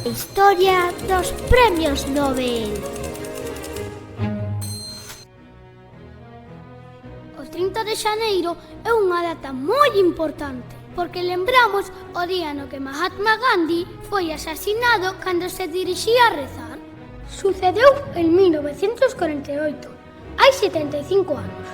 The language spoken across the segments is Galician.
Historia dos Premios Nobel. O 30 de xaneiro é unha data moi importante, porque lembramos o día no que Mahatma Gandhi foi asasinado cando se dirixía a rezar. Sucedeu en 1948, hai 75 anos.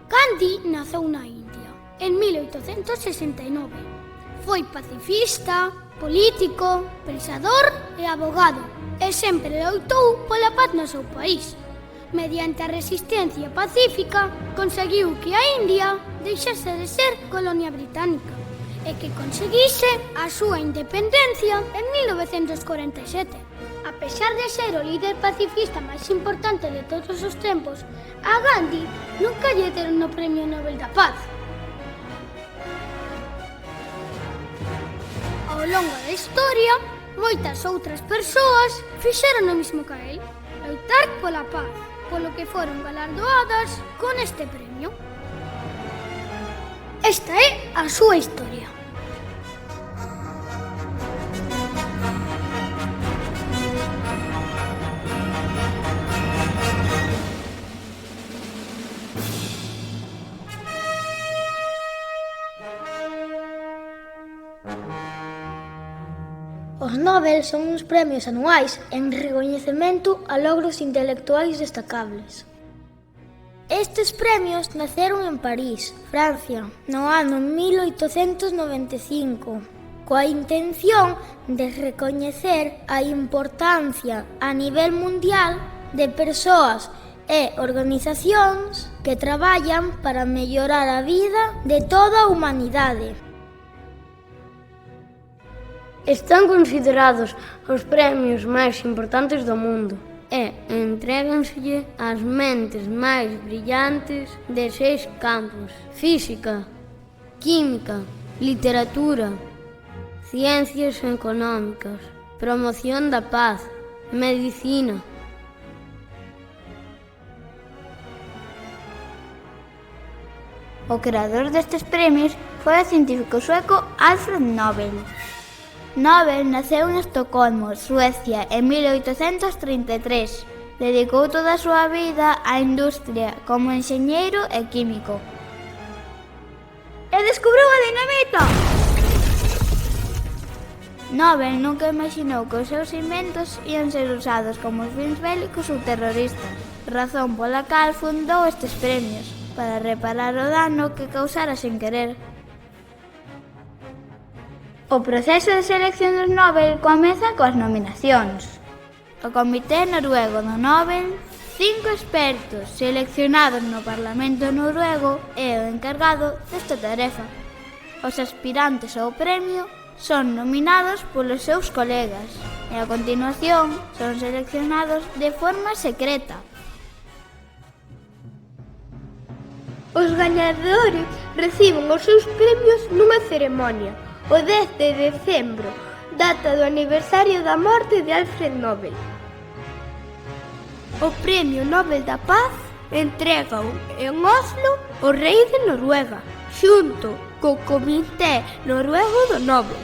Gandhi naceu na India en 1869. Foi pacifista, político, pensador e abogado, e sempre loitou pola paz no seu país. Mediante a resistencia pacífica, conseguiu que a India deixase de ser colonia británica e que conseguise a súa independencia en 1947. A pesar de ser o líder pacifista máis importante de todos os tempos, a Gandhi nunca lle deron o Premio Nobel da Paz. Ao longo da historia, moitas outras persoas fixeron o mismo que el, loitar pola paz, polo que foron galardoadas con este premio. Esta é a súa historia. Os Nobel son uns premios anuais en recoñecemento a logros intelectuais destacables. Estes premios naceron en París, Francia, no ano 1895, coa intención de recoñecer a importancia a nivel mundial de persoas e organizacións que traballan para mellorar a vida de toda a humanidade. Están considerados os premios máis importantes do mundo e entréganselle ás mentes máis brillantes de 6 campos: física, química, literatura, ciencias económicas, promoción da paz, medicina. O creador destes premios foi o científico sueco Alfred Nobel. Nobel naceu en Estocolmo, Suecia, en 1833. Dedicou toda a súa vida á industria como enxeñeiro e químico. E descubriu a dinamita! Nobel nunca imaginou que os seus inventos ian ser usados como fins bélicos ou terroristas, razón pola cal fundou estes premios, para reparar o dano que causara sen querer. O proceso de selección dos Nobel comeza coas nominacións. O Comité Noruego do Nobel, 5 expertos seleccionados no Parlamento noruego, é o encargado desta tarefa. Os aspirantes ao premio son nominados polos seus colegas e a continuación son seleccionados de forma secreta. Os gañadores reciben os seus premios nunha ceremonia o 10 de decembro, data do aniversario da morte de Alfred Nobel. O Premio Nobel da Paz entregao en Oslo o rei de Noruega, xunto co Comité Noruego do Nobel.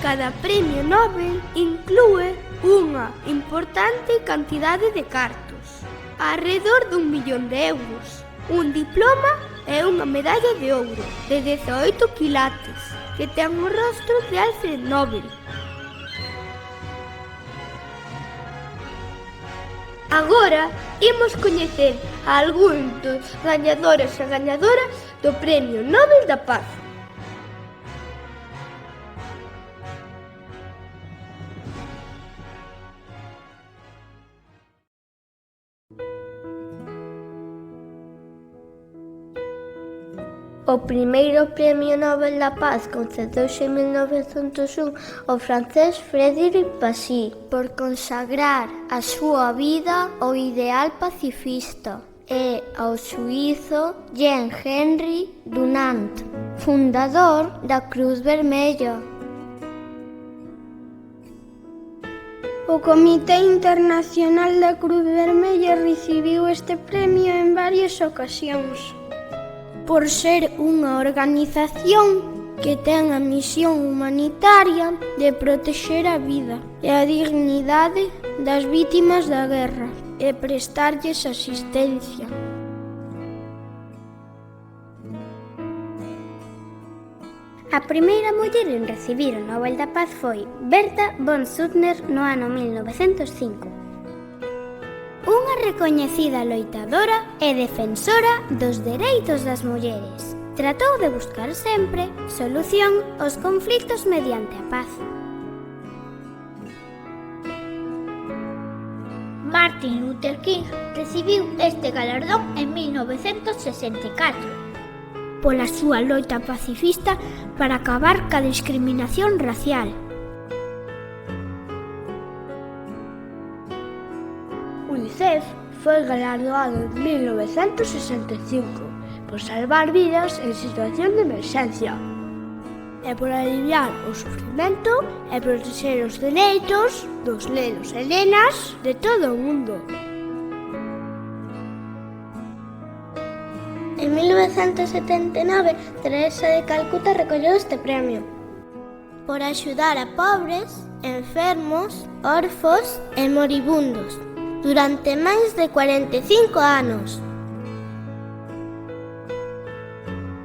Cada premio Nobel inclúe unha importante cantidade de cartos, arredor d'1 millón de euros, un diploma e unha medalla de ouro de 18 quilates, que ten o rostro de Alfred Nobel. Agora imos coñecer a algún dos gañadores e gañadoras do Premio Nobel da Paz. O primeiro Premio Nobel da Paz concedeuse en 1901 ao francés Frédéric Passy por consagrar a súa vida ao ideal pacifista e ao suízo Jean-Henri Dunant, fundador da Cruz Vermella. O Comité Internacional da Cruz Vermella recibiu este premio en varias ocasións. por ser unha organización que ten a misión humanitaria de protexer a vida e a dignidade das vítimas da guerra e prestarlles asistencia. A primeira muller en recibir o Nobel da Paz foi Berta von Suttner no ano 1905. Unha recoñecida loitadora e defensora dos dereitos das mulleres. Tratou de buscar sempre solución aos conflitos mediante a paz. Martin Luther King recibiu este galardón en 1964 pola súa loita pacifista para acabar ca discriminación racial. UNICEF foi galardoado en 1965 por salvar vidas en situación de emerxencia e por aliviar o sufrimento e protexer os dereitos dos nenos e nenas de todo o mundo. En 1979, Teresa de Calcuta recolleu este premio por axudar a pobres, enfermos, órfos e moribundos durante máis de 45 anos.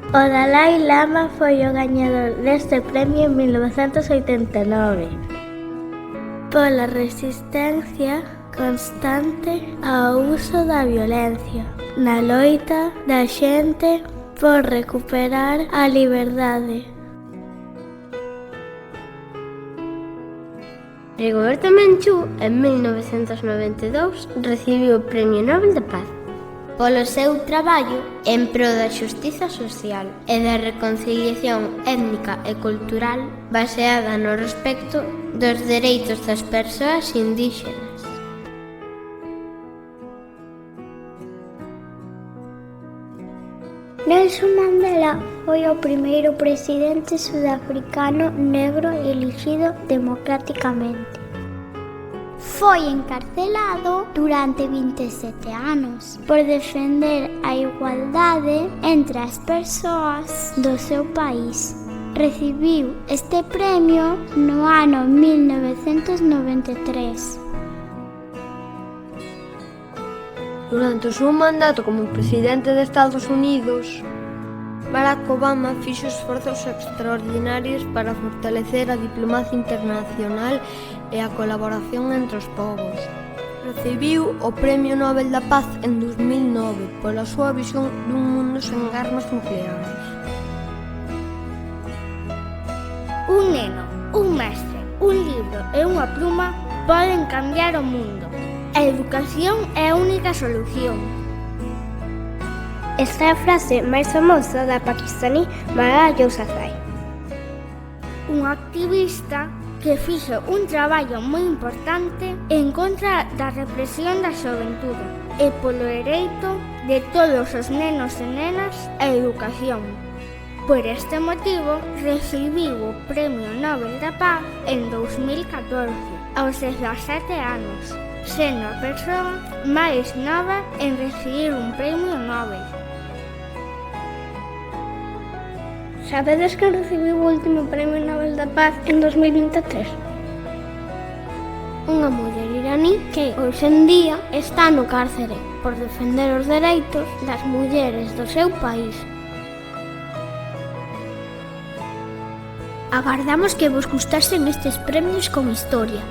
O Dalai Lama foi o gañador deste premio en 1989 pola resistencia constante ao uso da violencia na loita da xente por recuperar a liberdade. Rigoberta Menchú, en 1992, recibiu o Premio Nobel da Paz polo seu traballo en pro da xustiza social e da reconciliación étnica e cultural baseada no respecto dos dereitos das persoas indígenas. Nelson Mandela foi o primeiro presidente sudafricano negro elixido democráticamente. Foi encarcelado durante 27 anos por defender a igualdade entre as persoas do seu país. Recibiu este premio no ano 1993. Durante o seu mandato como presidente de Estados Unidos, Barack Obama fixo esforzos extraordinarios para fortalecer a diplomacia internacional e a colaboración entre os povos. Recibiu o Premio Nobel da Paz en 2009 pola súa visión dun mundo sen armas nucleares. Un neno, un mestre, un libro e unha pluma poden cambiar o mundo. A educación é a única solución. Esta é a frase máis famosa da paquistaní Malala Yousafzai. Unha activista que fixo un traballo moi importante en contra da represión da xoventude e polo dereito de todos os nenos e nenas á educación. Por este motivo, recibiu o Premio Nobel da Paz en 2014, aos 17 anos, sendo a persoa máis nova en recibir un premio Nobel. Sabedes que recibiu o último Premio Nobel da Paz en 2023? Unha muller iraní que hoxe en día está no cárcere por defender os dereitos das mulleres do seu país. Agardamos que vos gustasen estes premios con historia.